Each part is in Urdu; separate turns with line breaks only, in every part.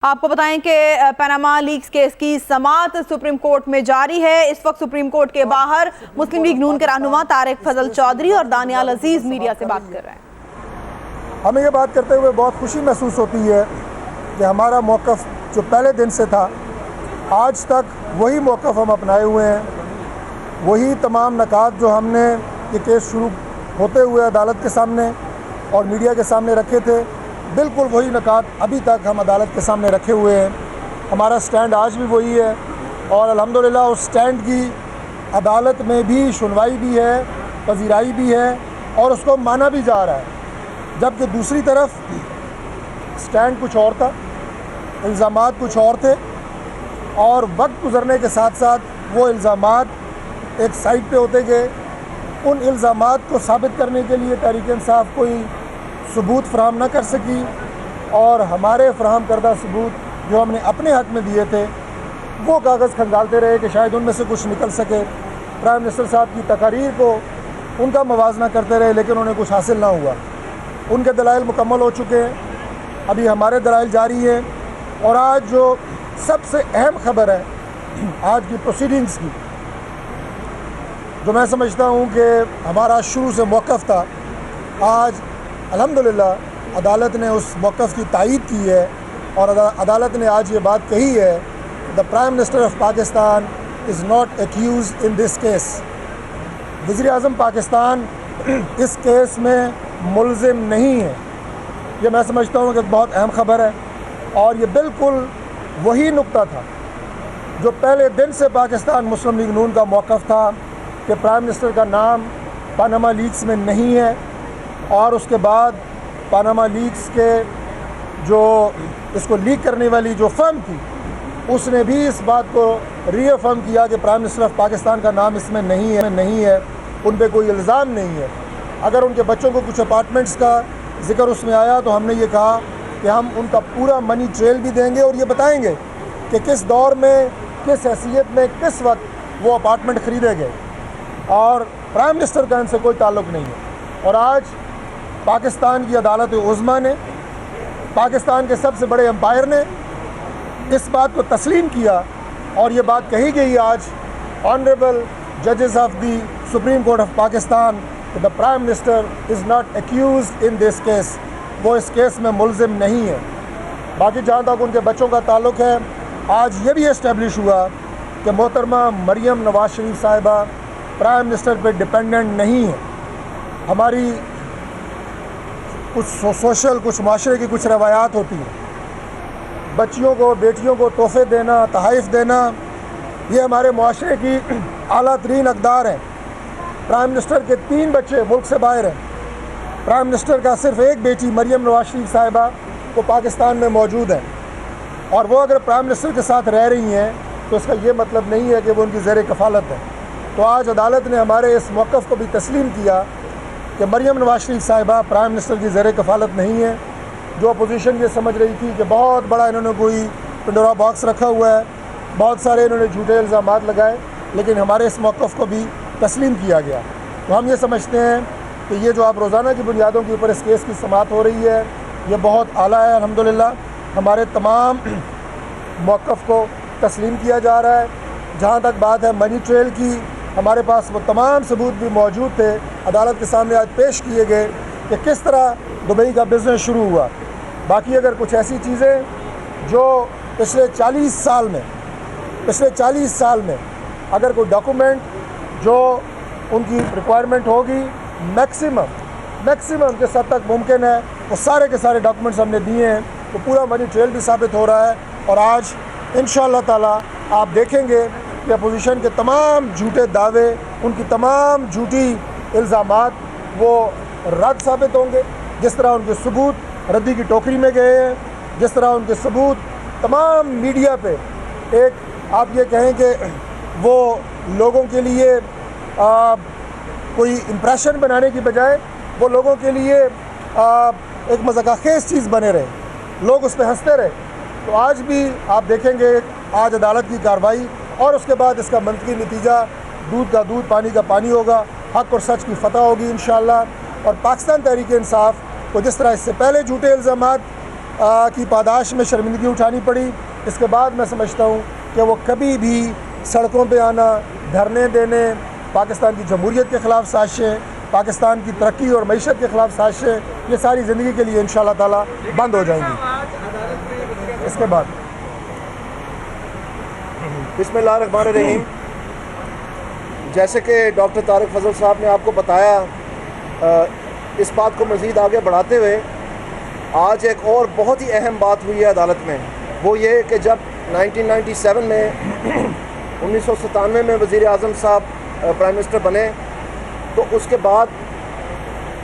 آپ کو بتائیں کہ پاناما لیکس کیس کی سماعت سپریم کورٹ میں جاری ہے۔ اس وقت سپریم کورٹ کے باہر مسلم لیگ نون کے رہنما طارق فضل چودھری اور دانیال عزیز میڈیا سے بات کر رہے ہیں۔
ہمیں یہ بات کرتے ہوئے بہت خوشی محسوس ہوتی ہے کہ ہمارا موقف جو پہلے دن سے تھا آج تک وہی موقف ہم اپنائے ہوئے ہیں، وہی تمام نکات جو ہم نے یہ کیس شروع ہوتے ہوئے عدالت کے سامنے اور میڈیا کے سامنے رکھے تھے، بالکل وہی نکات ابھی تک ہم عدالت کے سامنے رکھے ہوئے ہیں۔ ہمارا سٹینڈ آج بھی وہی ہے اور الحمدللہ اس سٹینڈ کی عدالت میں بھی سنوائی بھی ہے، پذیرائی بھی ہے اور اس کو مانا بھی جا رہا ہے۔ جبکہ دوسری طرف سٹینڈ کچھ اور تھا، الزامات کچھ اور تھے اور وقت گزرنے کے ساتھ ساتھ وہ الزامات ایک سائڈ پہ ہوتے گئے۔ ان الزامات کو ثابت کرنے کے لیے تحریک انصاف کوئی ثبوت فراہم نہ کر سکی اور ہمارے فراہم کردہ ثبوت جو ہم نے اپنے حق میں دیے تھے وہ کاغذ کھنگالتے رہے کہ شاید ان میں سے کچھ نکل سکے۔ پرائم منسٹر صاحب کی تقاریر کو ان کا موازنہ کرتے رہے لیکن انہیں کچھ حاصل نہ ہوا۔ ان کے دلائل مکمل ہو چکے ہیں، ابھی ہمارے دلائل جاری ہیں۔ اور آج جو سب سے اہم خبر ہے آج کی پروسیڈنگز کی، جو میں سمجھتا ہوں کہ ہمارا شروع سے موقف تھا، آج الحمدللہ عدالت نے اس موقف کی تائید کی ہے اور عدالت نے آج یہ بات کہی ہے، the prime minister of Pakistan is not accused in this case. وزیر اعظم پاکستان اس کیس میں ملزم نہیں ہے۔ یہ میں سمجھتا ہوں کہ بہت اہم خبر ہے اور یہ بالکل وہی نقطہ تھا جو پہلے دن سے پاکستان مسلم لیگ نون کا موقف تھا کہ پرائم منسٹر کا نام پاناما لیکس میں نہیں ہے، اور اس کے بعد پاناما لیکس کے جو اس کو لیک کرنے والی جو فرم تھی اس نے بھی اس بات کو ری افرم کیا کہ پرائم منسٹر آف پاکستان کا نام اس میں نہیں ہے، ان پہ کوئی الزام نہیں ہے۔ اگر ان کے بچوں کو کچھ اپارٹمنٹس کا ذکر اس میں آیا تو ہم نے یہ کہا کہ ہم ان کا پورا منی ٹریل بھی دیں گے اور یہ بتائیں گے کہ کس دور میں، کس حیثیت میں، کس وقت وہ اپارٹمنٹ خریدے گئے، اور پرائم منسٹر کا ان سے کوئی تعلق نہیں ہے۔ اور آج پاکستان کی عدالت عظمیٰ نے، پاکستان کے سب سے بڑے امپائر نے اس بات کو تسلیم کیا اور یہ بات کہی گئی آج آنریبل ججز of the supreme court of Pakistan کہ the prime minister is not accused in this case, وہ اس کیس میں ملزم نہیں ہے۔ باقی جہاں تک ان کے بچوں کا تعلق ہے، آج یہ بھی اسٹیبلش ہوا کہ محترمہ مریم نواز شریف صاحبہ پرائم منسٹر پہ ڈپینڈنٹ نہیں ہے۔ ہماری کچھ سوشل، کچھ معاشرے کی کچھ روایات ہوتی ہیں، بچیوں کو، بیٹیوں کو تحفے دینا، تحائف دینا، یہ ہمارے معاشرے کی اعلیٰ ترین اقدار ہیں۔ پرائم منسٹر کے 3 بچے ملک سے باہر ہیں، پرائم منسٹر کا صرف ایک بیٹی مریم نواز شریف صاحبہ وہ پاکستان میں موجود ہیں، اور وہ اگر پرائم منسٹر کے ساتھ رہ رہی ہیں تو اس کا یہ مطلب نہیں ہے کہ وہ ان کی زیر کفالت ہے۔ تو آج عدالت نے ہمارے اس موقف کو بھی تسلیم کیا کہ مریم نواز شریف صاحبہ پرائم منسٹر کی زیر کفالت نہیں ہے۔ جو اپوزیشن یہ سمجھ رہی تھی کہ بہت بڑا انہوں نے کوئی پنڈورا باکس رکھا ہوا ہے، بہت سارے انہوں نے جھوٹے الزامات لگائے، لیکن ہمارے اس موقف کو بھی تسلیم کیا گیا۔ تو ہم یہ سمجھتے ہیں کہ یہ جو آپ روزانہ کی بنیادوں کے اوپر اس کیس کی سماعت ہو رہی ہے یہ بہت اعلیٰ ہے۔ الحمدللہ ہمارے تمام موقف کو تسلیم کیا جا رہا ہے۔ جہاں تک بات ہے منی ٹریل کی، ہمارے پاس وہ تمام ثبوت بھی موجود تھے، عدالت کے سامنے آج پیش کیے گئے کہ کس طرح دبئی کا بزنس شروع ہوا۔ باقی اگر کچھ ایسی چیزیں جو پچھلے 40 سال میں اگر کوئی ڈاکومنٹ جو ان کی ریکوائرمنٹ ہوگی میکسیمم جس حد تک ممکن ہے وہ سارے کے سارے ڈاکومنٹس ہم نے دیے ہیں، تو پورا منی ٹریل بھی ثابت ہو رہا ہے۔ اور آج انشاءاللہ تعالیٰ آپ دیکھیں گے کہ اپوزیشن کے تمام جھوٹے دعوے، ان کی تمام جھوٹی الزامات وہ رد ثابت ہوں گے۔ جس طرح ان کے ثبوت ردی کی ٹوکری میں گئے ہیں، جس طرح ان کے ثبوت تمام میڈیا پہ ایک آپ یہ کہیں کہ وہ لوگوں کے لیے کوئی امپریشن بنانے کی بجائے وہ لوگوں کے لیے ایک مذاق خیز چیز بنے رہے، لوگ اس پہ ہنستے رہے۔ تو آج بھی آپ دیکھیں گے آج عدالت کی کارروائی اور اس کے بعد اس کا منطقی نتیجہ دودھ کا دودھ، پانی کا پانی ہوگا، حق اور سچ کی فتح ہوگی انشاءاللہ۔ اور پاکستان تحریک انصاف کو جس طرح اس سے پہلے جھوٹے الزامات کی پاداش میں شرمندگی اٹھانی پڑی، اس کے بعد میں سمجھتا ہوں کہ وہ کبھی بھی سڑکوں پہ آنا، دھرنے دینے، پاکستان کی جمہوریت کے خلاف سازشیں، پاکستان کی ترقی اور معیشت کے خلاف سازشیں، یہ ساری زندگی کے لیے انشاءاللہ تعالیٰ بند ہو جائیں گی۔ اس کے بعد
بسم اللہ الرحمن الرحیم۔ جیسے کہ ڈاکٹر طارق فضل صاحب نے آپ کو بتایا، اس بات کو مزید آگے بڑھاتے ہوئے آج ایک اور بہت ہی اہم بات ہوئی ہے عدالت میں، وہ یہ کہ جب 1997 میں 1997 میں وزیر اعظم صاحب پرائم منسٹر بنے تو اس کے بعد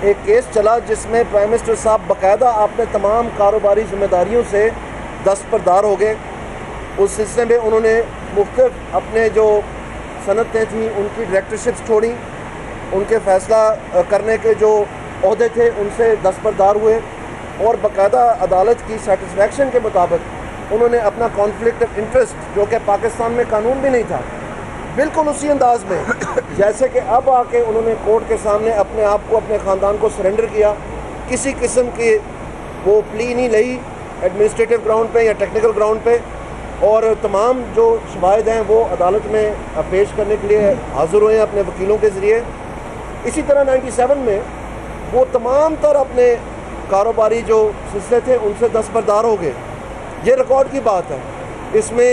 ایک کیس چلا جس میں پرائم منسٹر صاحب باقاعدہ اپنے تمام کاروباری ذمہ داریوں سے دستبردار ہو گئے۔ اس سلسلے میں انہوں نے مختلف اپنے جو صنعتیں تھیں ان کی ڈائریکٹرشپس چھوڑیں، ان کے فیصلہ کرنے کے جو عہدے تھے ان سے دستبردار ہوئے، اور باقاعدہ عدالت کی سیٹسفیکشن کے مطابق انہوں نے اپنا کانفلکٹ آف انٹرسٹ جو کہ پاکستان میں قانون بھی نہیں تھا، بالکل اسی انداز میں جیسے کہ اب آ کے انہوں نے کورٹ کے سامنے اپنے آپ کو، اپنے خاندان کو سرنڈر کیا، کسی قسم کی وہ پلی نہیں لئی ایڈمنسٹریٹو گراؤنڈ پہ یا ٹیکنیکل گراؤنڈ پہ، اور تمام جو شواہد ہیں وہ عدالت میں پیش کرنے کے لیے حاضر ہوئے ہیں اپنے وکیلوں کے ذریعے۔ اسی طرح 97 میں وہ تمام تر اپنے کاروباری جو سلسلے تھے ان سے دستبردار ہو گئے۔ یہ ریکارڈ کی بات ہے، اس میں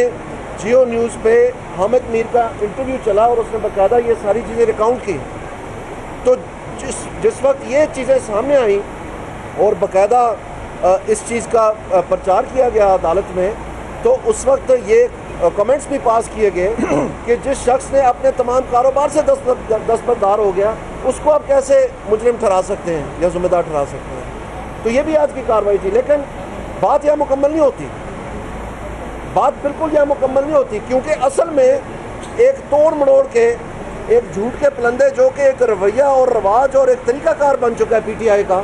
جیو نیوز پہ حامد میر کا انٹرویو چلا اور اس نے باقاعدہ یہ ساری چیزیں ریکاؤنٹ کی۔ تو جس وقت یہ چیزیں سامنے آئیں اور باقاعدہ اس چیز کا پرچار کیا گیا عدالت میں، تو اس وقت یہ کمنٹس بھی پاس کیے گئے کہ جس شخص نے اپنے تمام کاروبار سے دستبردار ہو گیا اس کو آپ کیسے مجرم ٹھہرا سکتے ہیں یا ذمہ دار ٹھہرا سکتے ہیں۔ تو یہ بھی آج کی کارروائی تھی، لیکن بات یہاں مکمل نہیں ہوتی، بات بالکل یہاں مکمل نہیں ہوتی، کیونکہ اصل میں ایک توڑ مڑوڑ کے ایک جھوٹ کے پلندے جو کہ ایک رویہ اور رواج اور ایک طریقہ کار بن چکا ہے پی ٹی آئی کا،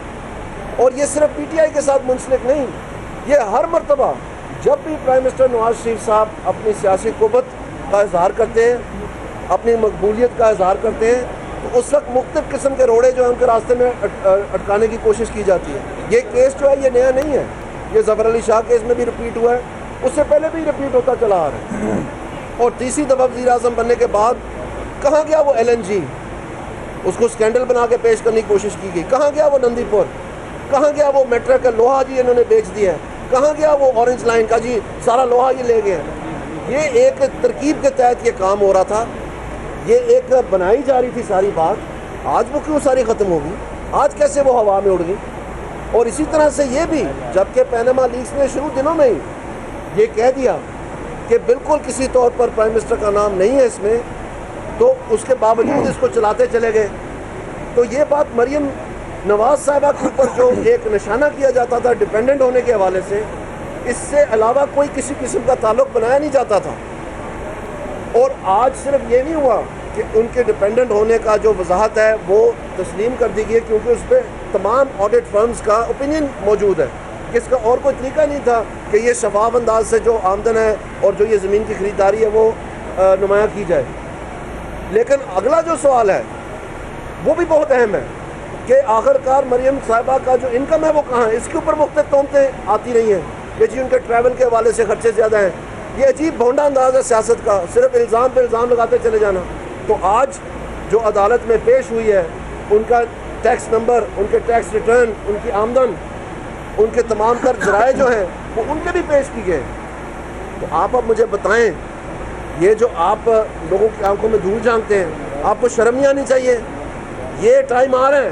اور یہ صرف پی ٹی آئی کے ساتھ منسلک نہیں، یہ ہر مرتبہ جب بھی پرائم منسٹر نواز شریف صاحب اپنی سیاسی قوت کا اظہار کرتے ہیں، اپنی مقبولیت کا اظہار کرتے ہیں، تو اس وقت مختلف قسم کے روڑے جو ہیں ان کے راستے میں اٹکانے کی کوشش کی جاتی ہے۔ یہ کیس جو ہے یہ نیا نہیں ہے، یہ ظفر علی شاہ کیس میں بھی رپیٹ ہوا ہے، اس سے پہلے بھی رپیٹ ہوتا چلا آ رہا ہے، اور تیسری دفعہ وزیر اعظم بننے کے بعد کہاں گیا وہ ایل این جی، اس کو اسکینڈل بنا کے پیش کرنے کی کوشش کی گئی، کہاں گیا وہ نندی پور، کہاں گیا وہ میٹرو کا لوہا جی انہوں نے بیچ دیا ہے، کہاں گیا وہ اورنج لائن کا جی سارا لوہا یہ لے گئے۔ یہ ایک ترکیب کے تحت یہ کام ہو رہا تھا، یہ ایک بنائی جا رہی تھی ساری بات، آج وہ کیوں ساری ختم ہوگی، آج کیسے وہ ہوا میں اڑ گئی۔ اور اسی طرح سے یہ بھی جبکہ پیناما لیکس نے شروع دنوں میں ہی یہ کہہ دیا کہ بالکل کسی طور پر پرائم منسٹر کا نام نہیں ہے اس میں، تو اس کے باوجود اس کو چلاتے چلے گئے۔ تو یہ بات مریم نواز صاحبہ کے اوپر جو ایک نشانہ کیا جاتا تھا ڈیپینڈنٹ ہونے کے حوالے سے، اس سے علاوہ کوئی کسی قسم کا تعلق بنایا نہیں جاتا تھا، اور آج صرف یہ نہیں ہوا کہ ان کے ڈیپینڈنٹ ہونے کا جو وضاحت ہے وہ تسلیم کر دی گئی، کیونکہ اس پہ تمام آڈٹ فرمز کا اوپینین موجود ہے کہ اس کا اور کوئی طریقہ نہیں تھا کہ یہ شفاف انداز سے جو آمدن ہے اور جو یہ زمین کی خریداری ہے وہ نمایاں کی جائے۔ لیکن اگلا جو سوال ہے وہ بھی بہت اہم ہے کہ آخرکار مریم صاحبہ کا جو انکم ہے وہ کہاں ہے، اس کے اوپر مختلف تہمتیں آتی رہی ہیں کہ جی ان کے ٹریول کے حوالے سے خرچے زیادہ ہیں۔ یہ عجیب بھونڈا انداز ہے سیاست کا، صرف الزام پہ الزام لگاتے چلے جانا۔ تو آج جو عدالت میں پیش ہوئی ہے ان کا ٹیکس نمبر، ان کے ٹیکس ریٹرن، ان کی آمدن، ان کے تمام تر ذرائع جو ہیں وہ ان کے بھی پیش کی گئے۔ تو آپ اب مجھے بتائیں، یہ جو آپ لوگوں کی آنکھوں میں دھول جھانکتے ہیں، آپ کو شرم نہیں آنی چاہیے؟ یہ ٹائم آ رہا ہے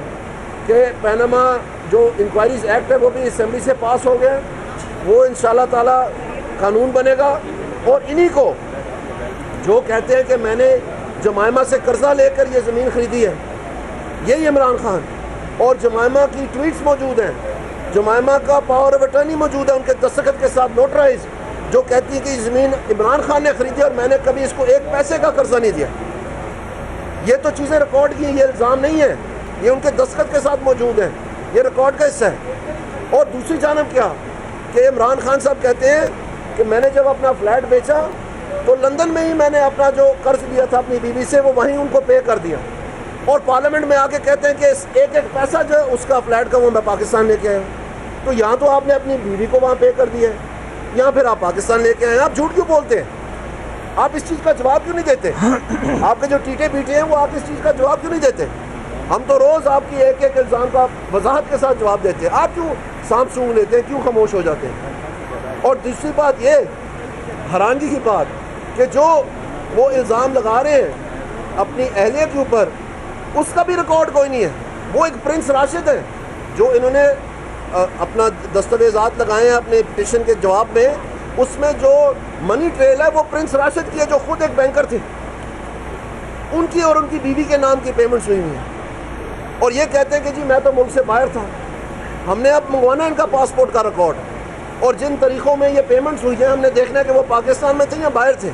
کہ پیناما جو انکوائریز ایکٹ ہے وہ بھی اسمبلی سے پاس ہو گیا، وہ انشاءاللہ تعالی قانون بنے گا، اور انہی کو جو کہتے ہیں کہ میں نے جمائمہ سے قرضہ لے کر یہ زمین خریدی ہے، یہی عمران خان، اور جمائمہ کی ٹویٹس موجود ہیں، جمائمہ کا پاور آف اٹرنی موجود ہے ان کے دستخط کے ساتھ نوٹرائز، جو کہتی ہے کہ یہ زمین عمران خان نے خریدی اور میں نے کبھی اس کو ایک پیسے کا قرضہ نہیں دیا۔ یہ تو چیزیں ریکارڈ کی ہیں، یہ الزام نہیں ہے، یہ ان کے دستخط کے ساتھ موجود ہیں، یہ ریکارڈ کا حصہ ہے۔ اور دوسری جانب کیا کہ عمران خان صاحب کہتے ہیں کہ میں نے جب اپنا فلیٹ بیچا تو لندن میں ہی میں نے اپنا جو قرض لیا تھا اپنی بیوی سے وہ وہیں ان کو پے کر دیا، اور پارلیمنٹ میں آ کے کہتے ہیں کہ ایک ایک پیسہ جو ہے اس کا فلیٹ کا وہ میں پاکستان لے کے آیا۔ تو یہاں تو آپ نے اپنی بیوی کو وہاں پے کر دیا ہے, یہاں پھر آپ پاکستان لے کے آئے. آپ جھوٹ کیوں بولتے ہیں؟ آپ اس چیز کا جواب کیوں نہیں دیتے؟ آپ کے جو ٹیٹے پیٹے ہیں وہ آپ اس چیز کا جواب کیوں نہیں دیتے؟ ہم تو روز آپ کی ایک ایک الزام کا وضاحت کے ساتھ جواب دیتے ہیں. آپ کیوں سانپ سونگھ لیتے ہیں, کیوں خاموش ہو جاتے ہیں؟ اور دوسری بات یہ حیرانگی کی بات کہ جو وہ الزام لگا رہے ہیں اپنی اہلیہ کے اوپر, اس کا بھی ریکارڈ کوئی نہیں ہے. وہ ایک پرنس راشد ہے جو انہوں نے اپنا دستاویزات لگائے ہیں اپنے پٹیشن کے جواب میں, اس میں جو منی ٹریل ہے وہ پرنس راشد کی ہے جو خود ایک بینکر تھے, ان کی اور ان کی بیوی کے نام کی پیمنٹس ہوئی ہوئی ہیں. اور یہ کہتے ہیں کہ جی میں تو ملک سے باہر تھا. ہم نے اب منگوانا ان کا پاسپورٹ کا ریکارڈ, اور جن طریقوں میں یہ پیمنٹس ہوئی ہیں ہم نے دیکھنا ہے کہ وہ پاکستان میں تھے یا باہر تھے.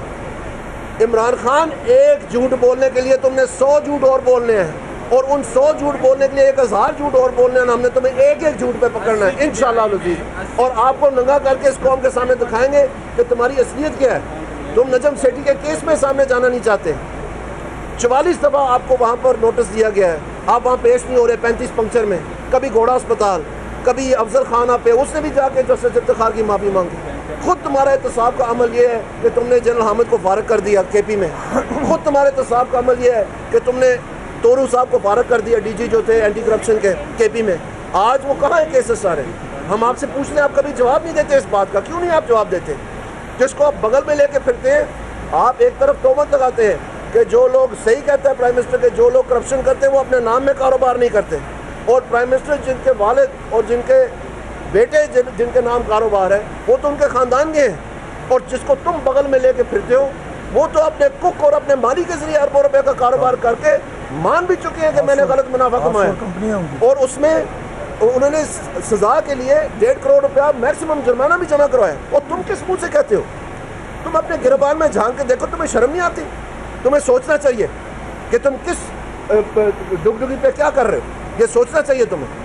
عمران خان, ایک جھوٹ بولنے کے لیے تم نے 100 جھوٹ اور بولنے ہیں, اور ان 100 جھوٹ بولنے کے لیے 1000 جھوٹ اور بولنے ہیں. ہم نے تمہیں ایک ایک جھوٹ پہ پکڑنا ہے انشاءاللہ العزیز, اور آپ کو ننگا کر کے اس قوم کے سامنے دکھائیں گے کہ تمہاری اصلیت کیا ہے. تم نجم سیٹھی کے کیس میں سامنے جانا نہیں چاہتے. 44 دفعہ آپ کو وہاں پر نوٹس دیا گیا ہے, آپ وہاں پیش نہیں ہو رہے. 35 پنکچر میں, کبھی گھوڑا اسپتال, کبھی افضل خانہ پہ, اس نے بھی جا کے جسٹس افتخار کی معافی مانگی. خود تمہارا احتساب کا عمل یہ ہے کہ تم نے جنرل حامد کو فارغ کر دیا کے پی میں. خود تمہارے احتساب کا عمل یہ ہے کہ تم نے تورو صاحب کو فارغ کر دیا, ڈی جی جو تھے اینٹی کرپشن کے پی میں. آج وہ کہاں ہیں کیسز سارے؟ ہم آپ سے پوچھ لیں, آپ کبھی جواب نہیں دیتے اس بات کا. کیوں نہیں آپ جواب دیتے؟ جس کو آپ بغل میں لے کے پھرتے ہیں, آپ ایک طرف تہمت لگاتے ہیں کہ جو لوگ صحیح کہتے ہیں پرائم منسٹر کے, جو لوگ کرپشن کرتے ہیں وہ اپنے نام میں کاروبار نہیں کرتے, اور پرائم منسٹر جن کے والد اور جن کے بیٹے جن کے نام کاروبار ہے وہ تو ان کے خاندان کے ہیں. اور جس کو تم بغل میں لے کے پھرتے ہو وہ تو اپنے کک اور اپنے مالی کے ذریعے اربوں روپے کا کاروبار کر کے مان بھی چکے ہیں کہ میں نے غلط منافع کمایا, اور اس میں انہوں نے سزا کے لیے 1.5 کروڑ روپیہ میکسیمم جرمانہ بھی جمع کروایا. اور تم کس منہ سے کہتے ہو؟ تم اپنے گربان میں جھانک کے دیکھو, تمہیں شرم نہیں آتی؟ تمہیں سوچنا چاہیے کہ تم کس ڈگڈگی پہ کیا کر رہے ہو, یہ سوچنا چاہیے تمہیں.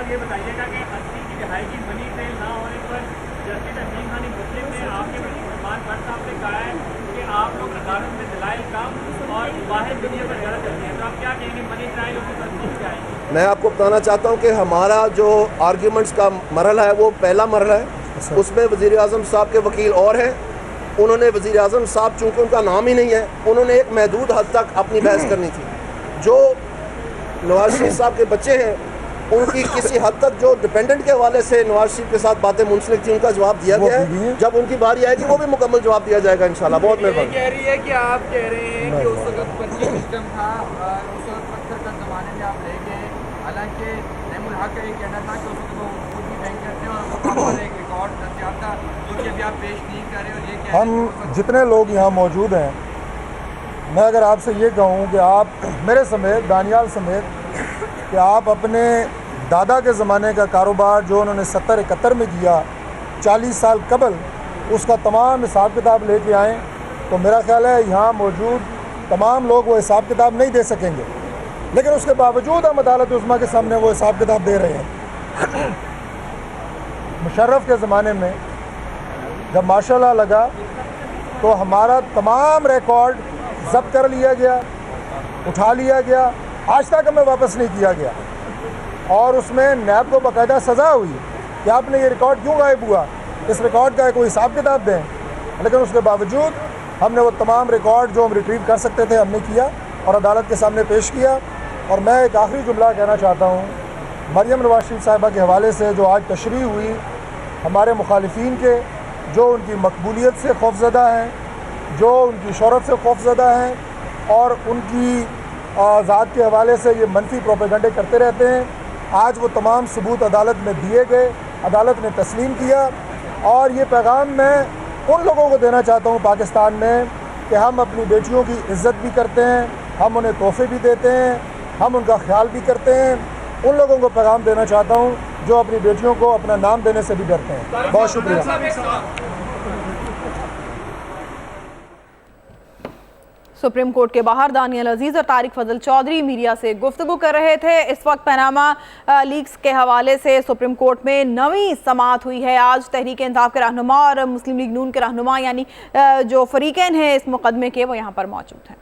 یہ بتائیے گا کہ اصلی کی رہائی کی منی ٹریل نہ ہونے پر جسٹس حکیم خانی مسلم نے آپ کے فرمان بٹ صاحب نے کہا ہے کہ آپ لوگ عدالت میں دلائل کم اور باہر دنیا پر غلط کرتے ہیں, تو آپ کیا کہیں گے منی ٹرائل کی تصدیق کیا ہے؟
میں آپ کو بتانا چاہتا ہوں کہ ہمارا جو آرگیومنٹس کا مرحلہ ہے وہ پہلا مرحلہ ہے. اس میں وزیر اعظم صاحب کے وکیل اور ہیں, انہوں نے وزیر اعظم صاحب چونکہ ان کا نام ہی نہیں ہے, انہوں نے ایک محدود حد تک اپنی بحث کرنی تھی. جو نواز شریف صاحب کے بچے ہیں ان کی کسی حد تک جو ڈیپینڈنٹ کے حوالے سے نواز شریف کے ساتھ باتیں منسلک تھی ان کا جواب دیا گیا ہے. جب ان کی باری آئے گی وہ بھی مکمل جواب دیا جائے گا انشاءاللہ. بہت مہربانی.
کہہ رہی ہے کہ آپ کہہ رہے ہیں کہ اس وقت پرچی سسٹم تھا, اس وقت پتھر کا زمانے میں آپ لے گئے, حالانکہ نعیم الحق کا یہ کہنا تھا کہ اس وقت وہ خود بھی بینکر تھے اور وہاں پر ایک ریکارڈ دستیاب تھا جو کہ ابھی آپ پیش نہیں کر رہے. اور یہ کہہ
ہم جتنے لوگ یہاں موجود ہیں, میں اگر آپ سے یہ کہوں کہ آپ میرے سمیت, دانیال سمیت, کہ آپ اپنے دادا کے زمانے کا کاروبار جو انہوں نے 70-71 میں کیا 40 سال قبل, اس کا تمام حساب کتاب لے کے آئیں تو میرا خیال ہے یہاں موجود تمام لوگ وہ حساب کتاب نہیں دے سکیں گے. لیکن اس کے باوجود ہم عدالت عظمیٰ کے سامنے وہ حساب کتاب دے رہے ہیں. مشرف کے زمانے میں جب ماشاء اللہ لگا تو ہمارا تمام ریکارڈ ضبط کر لیا گیا, اٹھا لیا گیا, آج تک ہمیں واپس نہیں کیا گیا. اور اس میں نیب کو باقاعدہ سزا ہوئی کہ آپ نے یہ ریکارڈ کیوں غائب ہوا, اس ریکارڈ کا کوئی حساب کتاب دیں. لیکن اس کے باوجود ہم نے وہ تمام ریکارڈ جو ہم ریٹریو کر سکتے تھے ہم نے کیا اور عدالت کے سامنے پیش کیا. اور میں ایک آخری جملہ کہنا چاہتا ہوں, مریم نواز شریف صاحبہ کے حوالے سے جو آج تشریح ہوئی ہمارے مخالفین کے, جو ان کی مقبولیت سے خوفزدہ ہیں, جو ان کی شہرت سے خوفزدہ ہیں اور ان کی ذات کے حوالے سے یہ منفی پروپیگنڈے کرتے رہتے ہیں, آج وہ تمام ثبوت عدالت میں دیے گئے, عدالت نے تسلیم کیا. اور یہ پیغام میں ان لوگوں کو دینا چاہتا ہوں پاکستان میں کہ ہم اپنی بیٹیوں کی عزت بھی کرتے ہیں, ہم انہیں تحفے بھی دیتے ہیں, ہم ان کا خیال بھی کرتے ہیں. ان لوگوں کو پیغام دینا چاہتا ہوں جو اپنی بیٹیوں کو اپنا نام دینے سے بھی ڈرتے ہیں. بہت شکریہ.
سپریم کورٹ کے باہر دانیال عزیز اور طارق فضل چودھری میڈیا سے گفتگو کر رہے تھے. اس وقت پاناما لیکس کے حوالے سے سپریم کورٹ میں نویں سماعت ہوئی ہے. آج تحریک انصاف کے رہنما اور مسلم لیگ نون کے رہنما یعنی جو فریقین ہیں اس مقدمے کے وہ یہاں پر موجود ہیں.